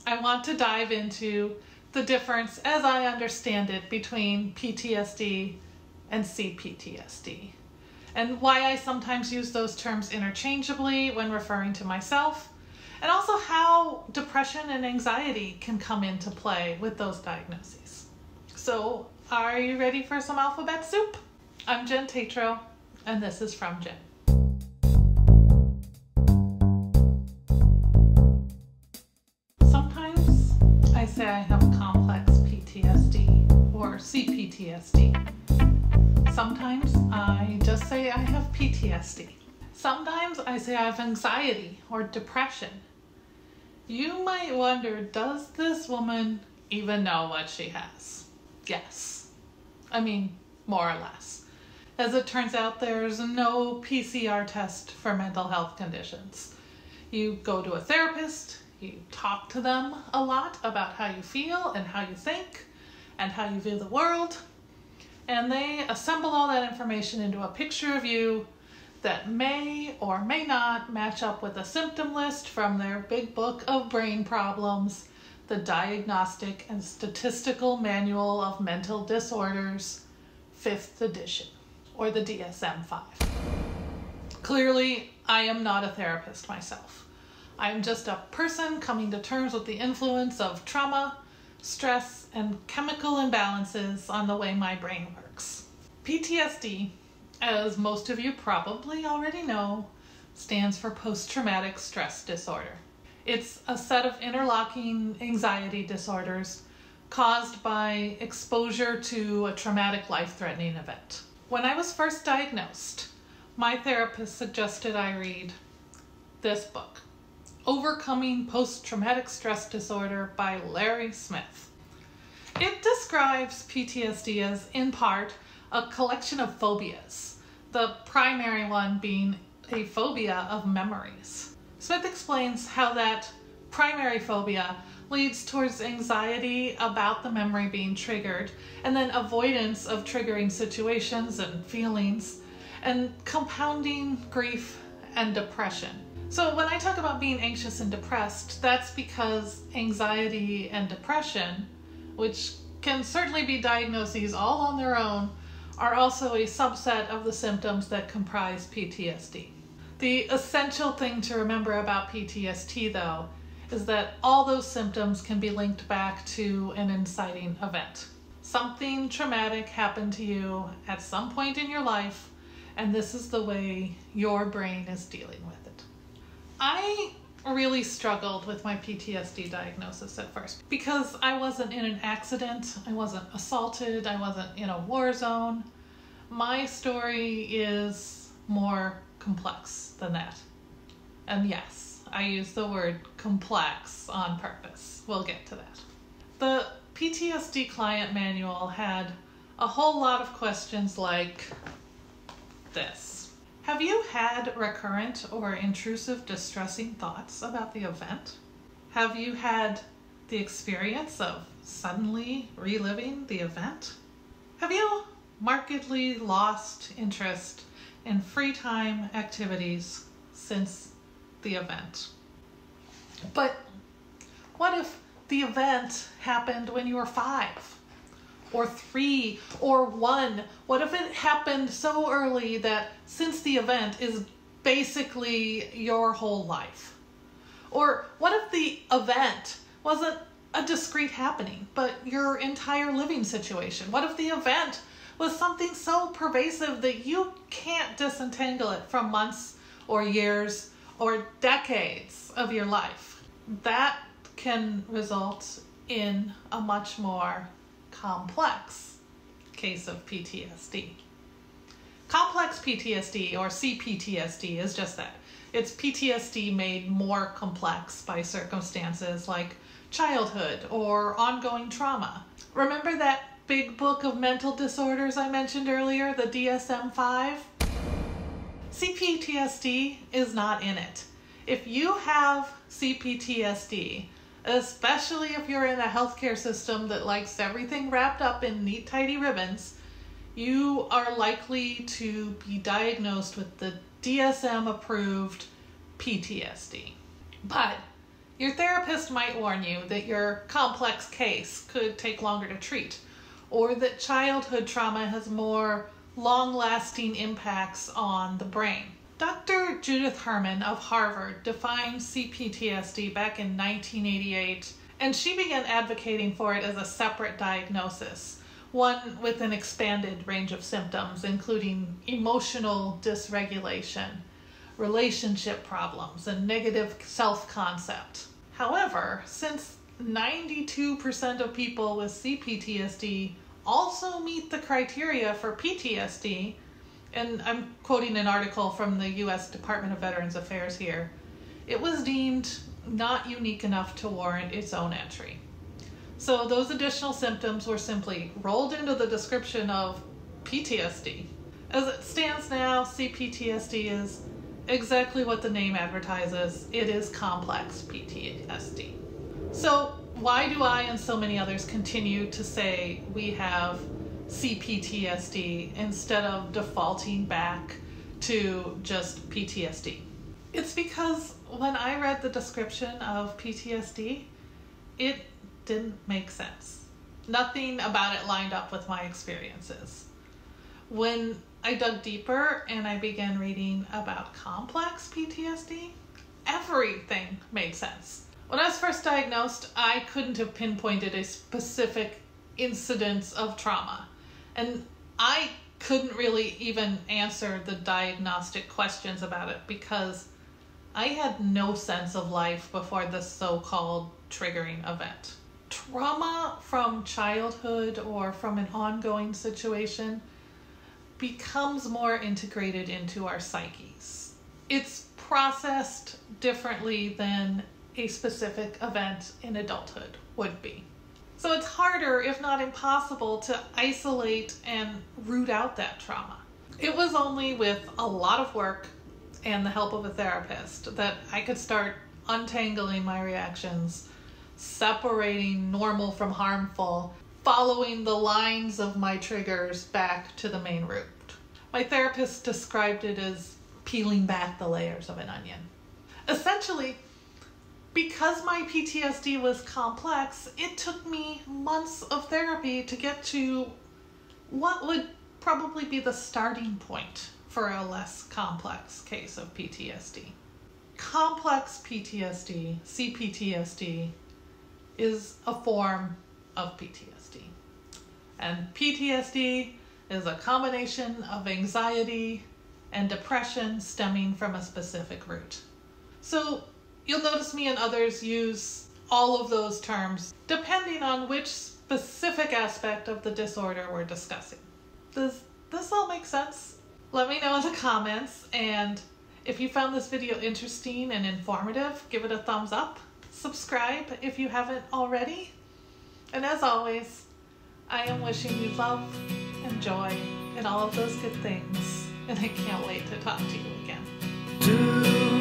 I want to dive into the difference, as I understand it, between PTSD and CPTSD, and why I sometimes use those terms interchangeably when referring to myself, and also how depression and anxiety can come into play with those diagnoses. So, are you ready for some alphabet soup? I'm Jen Tatro, and this is From Jen. Sometimes I say I have complex PTSD or CPTSD. Sometimes I just say I have PTSD. Sometimes I say I have anxiety or depression. You might wonder, does this woman even know what she has? Yes. I mean, more or less. As it turns out, there's no PCR test for mental health conditions. You go to a therapist, you talk to them a lot about how you feel and how you think and how you view the world, and they assemble all that information into a picture of you that may or may not match up with a symptom list from their big book of brain problems, the Diagnostic and Statistical Manual of Mental Disorders, 5th edition, or the DSM-5. Clearly, I am not a therapist myself. I am just a person coming to terms with the influence of trauma, stress, and chemical imbalances on the way my brain works. PTSD, as most of you probably already know, stands for post-traumatic stress disorder. It's a set of interlocking anxiety disorders caused by exposure to a traumatic, life-threatening event. When I was first diagnosed, my therapist suggested I read this book, Overcoming Post-Traumatic Stress Disorder by Larry Smith. It describes PTSD as, in part, a collection of phobias, the primary one being a phobia of memories. Smith explains how that primary phobia leads towards anxiety about the memory being triggered, and then avoidance of triggering situations and feelings, and compounding grief and depression. So when I talk about being anxious and depressed, that's because anxiety and depression, which can certainly be diagnoses all on their own, are also a subset of the symptoms that comprise PTSD. The essential thing to remember about PTSD, though, is that all those symptoms can be linked back to an inciting event. Something traumatic happened to you at some point in your life, and this is the way your brain is dealing with it. I really struggled with my PTSD diagnosis at first because I wasn't in an accident, I wasn't assaulted, I wasn't in a war zone. My story is more complex than that. And yes, I use the word complex on purpose. We'll get to that. The PTSD client manual had a whole lot of questions like this. Have you had recurrent or intrusive distressing thoughts about the event? Have you had the experience of suddenly reliving the event? Have you markedly lost interest in free time activities since the event? But what if the event happened when you were 5? Or 3, or 1? What if it happened so early that since the event is basically your whole life? Or what if the event wasn't a discrete happening, but your entire living situation? What if the event was something so pervasive that you can't disentangle it from months or years or decades of your life? That can result in a much more complex case of PTSD. Complex PTSD, or CPTSD, is just that. It's PTSD made more complex by circumstances like childhood or ongoing trauma. Remember that big book of mental disorders I mentioned earlier, the DSM-5? CPTSD is not in it. If you have CPTSD, especially if you're in a healthcare system that likes everything wrapped up in neat, tidy ribbons, you are likely to be diagnosed with the DSM-approved PTSD. But Your therapist might warn you that your complex case could take longer to treat, or that childhood trauma has more long-lasting impacts on the brain. Dr. Judith Herman of Harvard defined CPTSD back in 1988, and she began advocating for it as a separate diagnosis, one with an expanded range of symptoms, including emotional dysregulation, relationship problems, and negative self-concept. However, since 92% of people with CPTSD also meet the criteria for PTSD, and I'm quoting an article from the U.S. Department of Veterans Affairs here, it was deemed not unique enough to warrant its own entry. So those additional symptoms were simply rolled into the description of PTSD. As it stands now, CPTSD is exactly what the name advertises. It is complex PTSD. So why do I and so many others continue to say we have CPTSD instead of defaulting back to just PTSD? It's because when I read the description of PTSD, it didn't make sense. Nothing about it lined up with my experiences. When I dug deeper and I began reading about complex PTSD, everything made sense. When I was first diagnosed, I couldn't have pinpointed a specific incidence of trauma, and I couldn't really even answer the diagnostic questions about it because I had no sense of life before this so-called triggering event. Trauma from childhood or from an ongoing situation becomes more integrated into our psyches. It's processed differently than a specific event in adulthood would be. So it's harder, if not impossible, to isolate and root out that trauma. It was only with a lot of work and the help of a therapist that I could start untangling my reactions, separating normal from harmful, following the lines of my triggers back to the main root. My therapist described it as peeling back the layers of an onion. Essentially, because my PTSD was complex, it took me months of therapy to get to what would probably be the starting point for a less complex case of PTSD. Complex PTSD, CPTSD, is a form of PTSD. And PTSD is a combination of anxiety and depression stemming from a specific root. So you'll notice me and others use all of those terms depending on which specific aspect of the disorder we're discussing. Does this all make sense? Let me know in the comments, and if you found this video interesting and informative, give it a thumbs up. Subscribe if you haven't already. And as always, I am wishing you love and joy and all of those good things, and I can't wait to talk to you again.